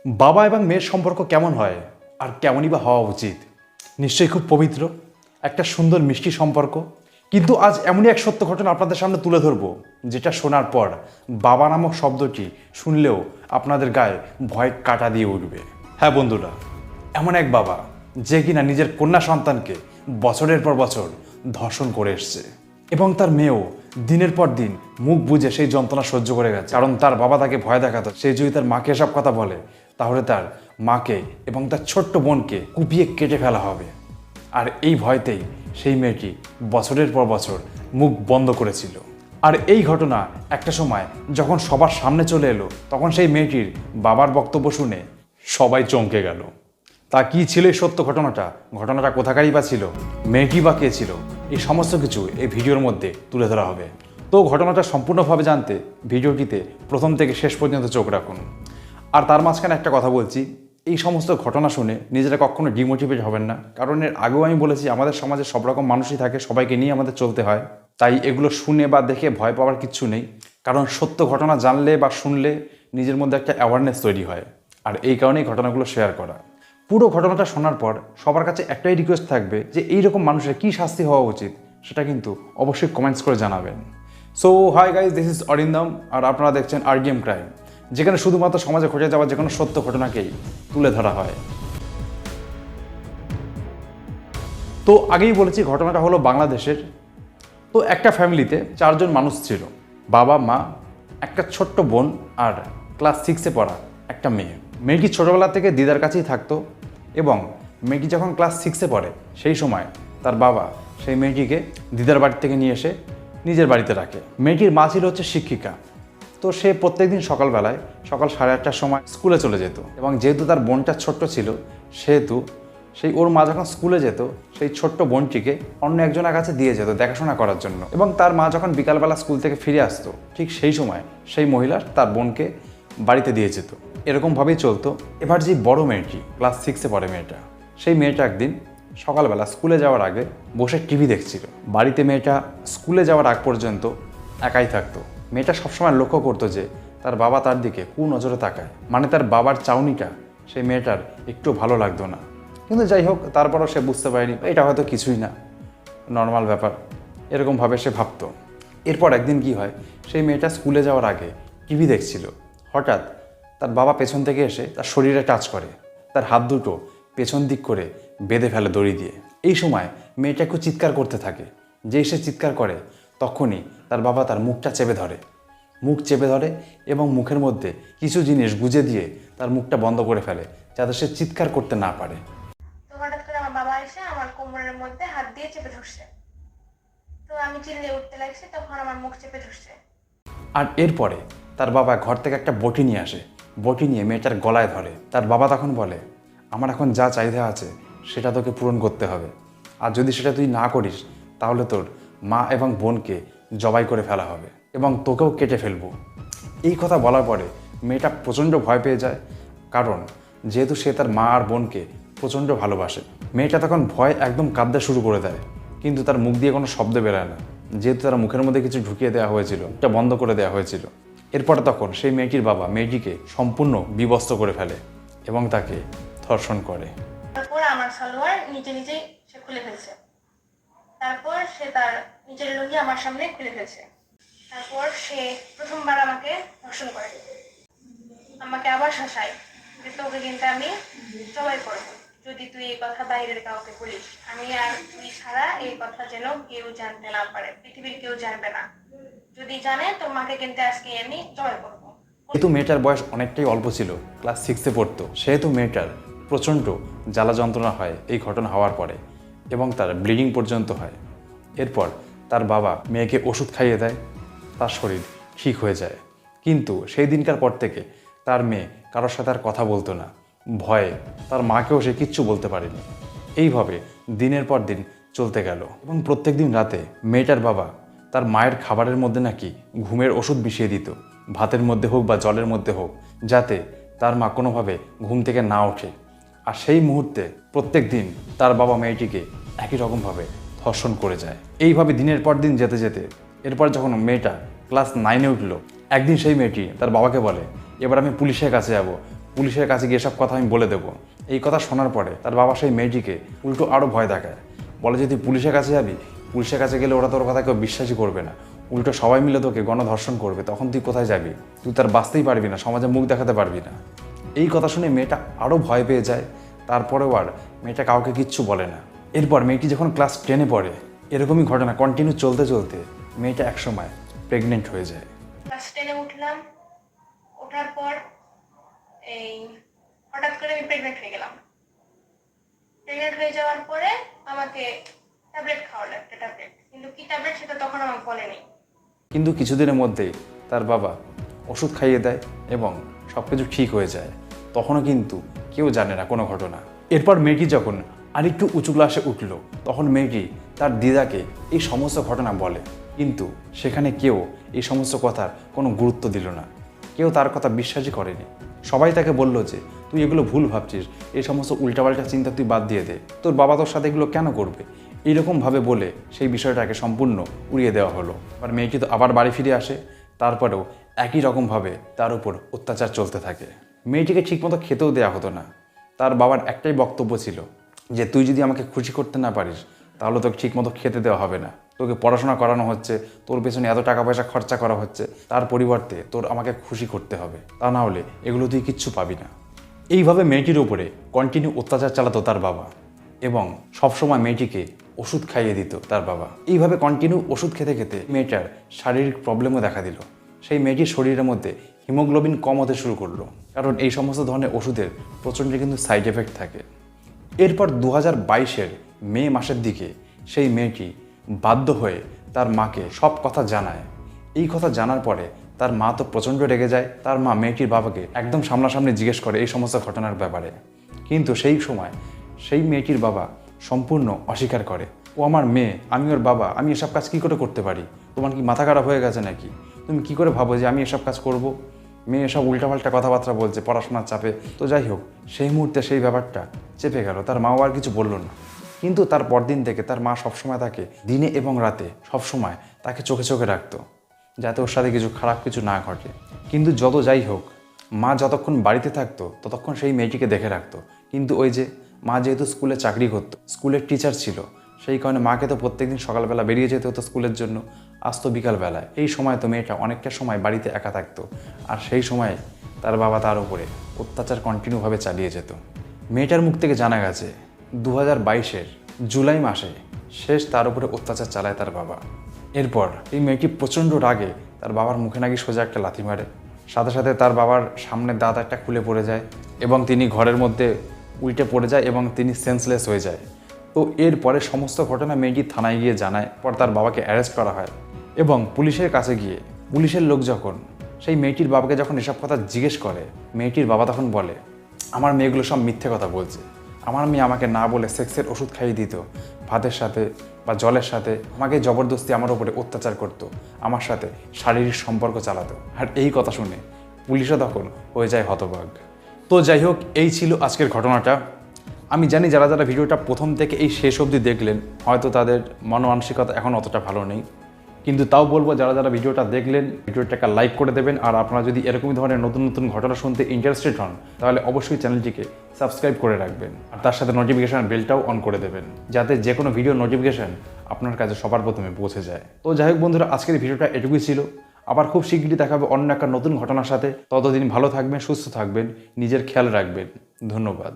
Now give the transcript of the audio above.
বাবা এবং মেয়ের সম্পর্ক কেমন হয় আর কেমনই বা হওয়া উচিত? নিশ্চয়ই খুব পবিত্র, একটা সুন্দর মিষ্টি সম্পর্ক। কিন্তু আজ এমনই এক সত্য ঘটনা আপনাদের সামনে তুলে ধরবো, যেটা শোনার পর বাবা নামক শব্দটি শুনলেও আপনাদের গায়ে ভয় কাটা দিয়ে উঠবে। হ্যাঁ বন্ধুরা, এমন এক বাবা যে কিনা নিজের কন্যা সন্তানকে বছরের পর বছর ধর্ষণ করে এসছে, এবং তার মেয়েও দিনের পর দিন মুখ বুজে সেই যন্ত্রণা সহ্য করে গেছে। কারণ তার বাবা তাকে ভয় দেখাতো, সে যদি তার মাকে এসব কথা বলে তাহলে তার মাকে এবং তার ছোট্ট বোনকে কুপিয়ে কেটে ফেলা হবে। আর এই ভয়তেই সেই মেয়েটি বছরের পর বছর মুখ বন্ধ করেছিল। আর এই ঘটনা একটা সময় যখন সবার সামনে চলে এলো, তখন সেই মেয়েটির বাবার বক্তব্য শুনে সবাই চমকে গেল। তা কি ছিল এই সত্য ঘটনাটা কোথাকারই বা ছিল, মেয়েটি বা কে ছিল, এই সমস্ত কিছু এই ভিডিওর মধ্যে তুলে ধরা হবে। তো ঘটনাটা সম্পূর্ণভাবে জানতে ভিডিওটিতে প্রথম থেকে শেষ পর্যন্ত চোখ রাখুন। আর তার মাঝখানে একটা কথা বলছি, এই সমস্ত ঘটনা শুনে নিজেরা কখনো ডিমোটিভেট হবেন না। কারণ এর আগেও আমি বলেছি, আমাদের সমাজে সব রকম মানুষই থাকে, সবাইকে নিয়ে আমাদের চলতে হয়। তাই এগুলো শুনে বা দেখে ভয় পাওয়ার কিচ্ছু নেই। কারণ সত্য ঘটনা জানলে বা শুনলে নিজের মধ্যে একটা অ্যাওয়ারনেস তৈরি হয়। আর এই কারণেই ঘটনাগুলো শেয়ার করা। পুরো ঘটনাটা শোনার পর সবার কাছে একটাই রিকোয়েস্ট থাকবে যে এইরকম মানুষের কী শাস্তি হওয়া উচিত, সেটা কিন্তু অবশ্যই কমেন্টস করে জানাবেন। So hi guys, this is Arindam, আর আপনারা দেখছেন আরডিএম ক্রাইম, যেখানে শুধুমাত্র সমাজে ঘটে যাওয়া যে কোনো সত্য ঘটনাকেই তুলে ধরা হয়। তো আগেই বলেছি, ঘটনাটা হলো বাংলাদেশের। তো একটা ফ্যামিলিতে 4 জন মানুষ ছিল, বাবা, মা, একটা ছোট্ট বোন আর ক্লাস 6-এ পড়া একটা মেয়ে। মেয়েটি ছোটোবেলা থেকে দিদার কাছেই থাকতো, এবং মেয়েটি যখন ক্লাস 6-এ পড়ে সেই সময় তার বাবা সেই মেয়েটিকে দিদার বাড়ি থেকে নিয়ে এসে নিজের বাড়িতে রাখে। মেয়েটির মা ছিল হচ্ছে শিক্ষিকা। তো সে প্রত্যেকদিন সকালবেলায় সকাল 8:30টার সময় স্কুলে চলে যেত, এবং যেহেতু তার বোনটা ছোট্ট ছিল সেহেতু সেই ওর মা যখন স্কুলে যেত সেই ছোট্ট বোনটিকে অন্য একজনের কাছে দিয়ে যেত দেখাশোনা করার জন্য। এবং তার মা যখন বিকালবেলা স্কুল থেকে ফিরে আসতো, ঠিক সেই সময় সেই মহিলা তার বোনকে বাড়িতে দিয়ে যেত। এরকমভাবেই চলতো। এবার যে বড় মেয়েটি, ক্লাস 6-এ পড়ে মেয়েটা, সেই মেয়েটা একদিন সকালবেলা স্কুলে যাওয়ার আগে বসে টিভি দেখছিল। বাড়িতে মেয়েটা স্কুলে যাওয়ার আগ পর্যন্ত একাই থাকতো। মেয়েটা সবসময় লক্ষ্য করতো যে তার বাবা তার দিকে নজরে তাকায়, মানে তার বাবার চাউনিটা সেই মেয়েটার একটু ভালো লাগতো না। কিন্তু যাই হোক, তারপরও সে বুঝতে পারেনি এটা হয়তো কিছুই না, নর্মাল ব্যাপার, এরকমভাবে সে ভাবতো। এরপর একদিন কি হয়, সেই মেয়েটা স্কুলে যাওয়ার আগে টিভি দেখছিল। হঠাৎ তার বাবা পেছন থেকে এসে তার শরীরে টাচ করে, তার হাত দুটো পেছন দিক করে বেঁধে ফেলে দড়ি দিয়ে। এই সময় মেয়েটা একটু চিৎকার করতে থাকে। যেই সে চিৎকার করে তখনই তার বাবা তার মুখটা মুখ চেপে ধরে এবং মুখের মধ্যে কিছু জিনিস গুজে দিয়ে তার মুখটা বন্ধ করে ফেলে, যাতে সে চিৎকার করতে না পারে। তো হঠাৎ করে আমার বাবা এসে আমার কোমরের মধ্যে হাত দিয়ে চেপে ধরছে। তো আমি চিল্লিয়ে উঠতে লাগছি, তখন আমার মুখ চেপে ধরছে। আর এরপরে তার বাবা ঘর থেকে একটা বটি নিয়ে আসে, বটি নিয়ে মেয়েটার গলায় ধরে। তার বাবা তখন বলে, আমার এখন যা চাহিদা আছে সেটা তোকে পূরণ করতে হবে, আর যদি সেটা তুই না করিস তাহলে তোর মা এবং বোনকে জবাই করে ফেলা হবে এবং তোকেও কেটে ফেলবো। এই কথা বলার পরে মেয়েটা প্রচণ্ড ভয় পেয়ে যায়, কারণ যেহেতু সে তার মা আর বোনকে প্রচণ্ড ভালোবাসে। মেয়েটা তখন ভয় একদম কাঁদতে শুরু করে দেয়, কিন্তু তার মুখ দিয়ে কোনো শব্দ বেরোয় না, যেহেতু তার মুখের মধ্যে কিছু ঢুকিয়ে দেওয়া হয়েছিল, এটা বন্ধ করে দেওয়া হয়েছিল। এরপরে তখন সেই মেয়েটির বাবা মেয়েটিকে সম্পূর্ণ বিবস্ত্র করে ফেলে এবং তাকে ধর্ষণ করে। তারপর আমার সালোয়ার নিজে নিজেই সে খুলে ফেলছে। তারপর সে তার নিজের লুঙ্গি আমার সামনে খুলে ফেলছে। তারপর সে প্রথমবার আমাকে ধর্ষণ করে, আমাকে আবার শাসায় যে তোকে কিন্তু আমি জবাই করবো যদি তুই এই কথা বাইরের কাউকে বলিস। আমি আর তুই ছাড়া এই কথা যেন কেউ জানতে না পারে, পৃথিবীর কেউ জানবে না। যদি জানে তোর মাকে কিন্তু আজকে আমি জবাই করবো। যেহেতু মেয়েটার বয়স অনেকটাই অল্প ছিল, ক্লাস 6-এ পড়তো, সেহেতু মেয়েটার প্রচণ্ড জ্বালা যন্ত্রণা হয় এই ঘটনা হওয়ার পরে, এবং তার ব্লিডিং পর্যন্ত হয়। এরপর তার বাবা মেয়েকে ওষুধ খাইয়ে দেয়, তার শরীর ঠিক হয়ে যায়। কিন্তু সেই দিনকার পর থেকে তার মেয়ে কারোর সাথে আর কথা বলতো না, ভয়ে তার মাকেও সে কিচ্ছু বলতে পারেনি। এইভাবে দিনের পর দিন চলতে গেল, এবং প্রত্যেক দিন রাতে মেয়েটার বাবা তার মায়ের খাবারের মধ্যে নাকি ঘুমের ওষুধ মিশিয়ে দিত, ভাতের মধ্যে হোক বা জলের মধ্যে হোক, যাতে তার মা কোনোভাবে ঘুম থেকে না ওঠে। আর সেই মুহূর্তে প্রত্যেক দিন তার বাবা মেয়েটিকে একই রকমভাবে ধর্ষণ করে যায়। এইভাবে দিনের পর দিন যেতে যেতে এরপর যখন মেয়েটা ক্লাস 9-এ উঠল, একদিন সেই মেয়েটি তার বাবাকে বলে, এবার আমি পুলিশের কাছে যাব, পুলিশের কাছে গিয়ে সব কথা আমি বলে দেবো। এই কথা শোনার পরে তার বাবা সেই মেয়েটিকে উল্টো আরও ভয় দেখায়, বলে যে তুই পুলিশের কাছে যাবি, পুলিশের কাছে গেলে ওরা তোর কথা কেউ বিশ্বাসই করবে না, উল্টো সবাই মিলে তোকে গণধর্ষণ করবে, তখন তুই কোথায় যাবি, তুই তার বাঁচতেই পারবি না, সমাজে মুখ দেখাতে পারবি না। এই কথা শুনে মেয়েটা আরও ভয় পেয়ে যায়। তারপরেও আর মেয়েটা কাউকে কিচ্ছু বলে না। এরপর মেয়েটি যখন ক্লাস 10-এ পড়ে, এরকমই ঘটনা কন্টিনিউ চলতে চলতে মেয়েটা একসময় প্রেগনেন্ট হয়ে যায়। ক্লাস 10-এ উঠলাম, ওঠার পর এই হঠাৎ করে আমি প্রেগনেন্ট হয়ে গেলাম। প্রেগনেন্ট হয়ে যাওয়ার পরে আমাকে ট্যাবলেট খাওয়ালো, একটা ট্যাবলেট, কিন্তু কি ট্যাবলেট সেটা তখন আমাকে বলেনি। কিন্তু কিছুদিনের মধ্যেই তার বাবা ওষুধ খাইয়ে দেয় এবং সব কিছু ঠিক হয়ে যায়। তখনও কিন্তু কেউ জানে না কোনো ঘটনা। এরপর মেয়েটি যখন আরেকটু উঁচু ক্লাসে উঠল, তখন মেয়েটি তার দিদাকে এই সমস্ত ঘটনা বলে, কিন্তু সেখানে কেউ এই সমস্ত কথার কোনো গুরুত্ব দিল না, কেউ তার কথা বিশ্বাসই করেনি। সবাই তাকে বলল যে তুই এগুলো ভুল ভাবছিস, এই সমস্ত উল্টাপাল্টা চিন্তা তুই বাদ দিয়ে দে, তোর বাবা তোর সাথে এগুলো কেন করবে, এইরকমভাবে বলে সেই বিষয়টাকে সম্পূর্ণ উড়িয়ে দেওয়া হলো। আর মেয়েটি তো আবার বাড়ি ফিরে আসে, তারপরেও একই রকমভাবে তার উপর অত্যাচার চলতে থাকে। মেয়েটিকে ঠিকমতো খেতেও দেওয়া হতো না। তার বাবার একটাই বক্তব্য ছিল যে তুই যদি আমাকে খুশি করতে না পারিস তাহলে তোকে ঠিকমতো খেতে দেওয়া হবে না, তোকে পড়াশোনা করানো হচ্ছে, তোর পেছনে এত টাকা পয়সা খরচা করা হচ্ছে, তার পরিবর্তে তোর আমাকে খুশি করতে হবে, তা না হলে এগুলো তুই কিচ্ছু পাবি না। এইভাবে মেয়েটির উপরে কন্টিনিউ অত্যাচার চালাতো তার বাবা এবং সবসময় মেয়েটিকে ওষুধ খাইয়ে দিত তার বাবা। এইভাবে কন্টিনিউ ওষুধ খেতে খেতে মেয়েটার শারীরিক প্রবলেমও দেখা দিল। সেই মেয়েটির শরীরের মধ্যে হিমোগ্লোবিন কম হতে শুরু করলো, কারণ এই সমস্ত ধরনের ওষুধের প্রচণ্ড কিন্তু সাইড এফেক্ট থাকে। এরপর 2022-এর মে মাসের দিকে সেই মেয়েটি বাধ্য হয়ে তার মাকে সব কথা জানায়। এই কথা জানার পরে তার মা তো প্রচণ্ড রেগে যায়। তার মা মেয়েটির বাবাকে একদম সামনাসামনি জিজ্ঞেস করে এই সমস্ত ঘটনার ব্যাপারে, কিন্তু সেই সময় সেই মেয়েটির বাবা সম্পূর্ণ অস্বীকার করে, ও আমার মেয়ে, আমি ওর বাবা, আমি এসব কাজ কী করে করতে পারি, তোমার কি মাথা খারাপ হয়ে গেছে নাকি, তুমি কি করে ভাবো যে আমি এসব কাজ করব। মেয়ে এসব উল্টাপাল্টা কথাবার্তা বলছে পড়াশোনার চাপে। তো যাই হোক, সেই মুহূর্তে সেই ব্যাপারটা চেপে গেল, তার মাও আর কিছু বলল না। কিন্তু তার পরদিন থেকে তার মা সবসময় তাকে দিনে এবং রাতে সবসময় তাকে চোখে চোখে রাখতো, যাতে ওর সাথে কিছু খারাপ কিছু না ঘটে। কিন্তু যত যাই হোক, মা যতক্ষণ বাড়িতে থাকতো ততক্ষণ সেই মেয়েটিকে দেখে রাখতো। কিন্তু ওই যে মা যেহেতু স্কুলে চাকরি করতো, স্কুলের টিচার ছিল, সেই কারণে মাকে তো প্রত্যেকদিন সকালবেলা বেরিয়ে যেতে হতো স্কুলের জন্য, আসতো বিকালবেলায়। এই সময় তো মেয়েটা অনেকটা সময় বাড়িতে একা থাকতো, আর সেই সময় তার বাবা তার উপরে অত্যাচার কন্টিনিউভাবে চালিয়ে যেত। মেয়েটার মুখ থেকে জানা গেছে 2022-এর জুলাই মাসে শেষ তার উপরে অত্যাচার চালায় তার বাবা। এরপর এই মেয়েটি প্রচণ্ড রাগে তার বাবার মুখে নাকি সোজা একটা লাথি মারে, সাথে সাথে তার বাবার সামনের দাঁত একটা খুলে পড়ে যায় এবং তিনি ঘরের মধ্যে উল্টে পড়ে যায় এবং তিনি সেন্সলেস হয়ে যায়। তো এরপরে সমস্ত ঘটনা মেয়েটি থানায় গিয়ে জানায়, পর তার বাবাকে অ্যারেস্ট করা হয় এবং পুলিশের কাছে গিয়ে পুলিশের লোক যখন সেই মেয়েটির বাবাকে যখন এসব কথা জিজ্ঞেস করে, মেয়েটির বাবা তখন বলে আমার মেয়েগুলো সব মিথ্যে কথা বলছে, আমার মেয়ে আমাকে না বলে সেক্সের ওষুধ খাইয়ে দিত, ভাতের সাথে বা জলের সাথে আমাকে জবরদস্তি আমার উপরে অত্যাচার করতো, আমার সাথে শারীরিক সম্পর্ক চালাতো। আর এই কথা শুনে পুলিশও তখন হয়ে যায় হতবাক। তো যাই হোক, এই ছিল আজকের ঘটনাটা। আমি জানি যারা যারা ভিডিওটা প্রথম থেকে এই শেষ অবধি দেখলেন হয়তো তাদের মন মানসিকতা এখন অতটা ভালো নেই, কিন্তু তাও বলবো যারা যারা ভিডিওটা দেখলেন ভিডিওটাকে লাইক করে দেবেন। আর আপনারা যদি এরকমই ধরনের নতুন নতুন ঘটনা শুনতে ইন্টারেস্টেড হন তাহলে অবশ্যই চ্যানেলটিকে সাবস্ক্রাইব করে রাখবেন, আর তার সাথে নোটিফিকেশান বেলটাও অন করে দেবেন, যাতে যে কোনো ভিডিও নোটিফিকেশান আপনার কাছে সবার প্রথমে পৌঁছে যায়। তো যাই হোক বন্ধুরা, আজকের ভিডিওটা এটুকুই ছিল। আবার খুব শীঘ্রই দেখাবে অন্য একটা নতুন ঘটনার সাথে। ততদিন ভালো থাকবেন, সুস্থ থাকবেন, নিজের খেয়াল রাখবেন। ধন্যবাদ।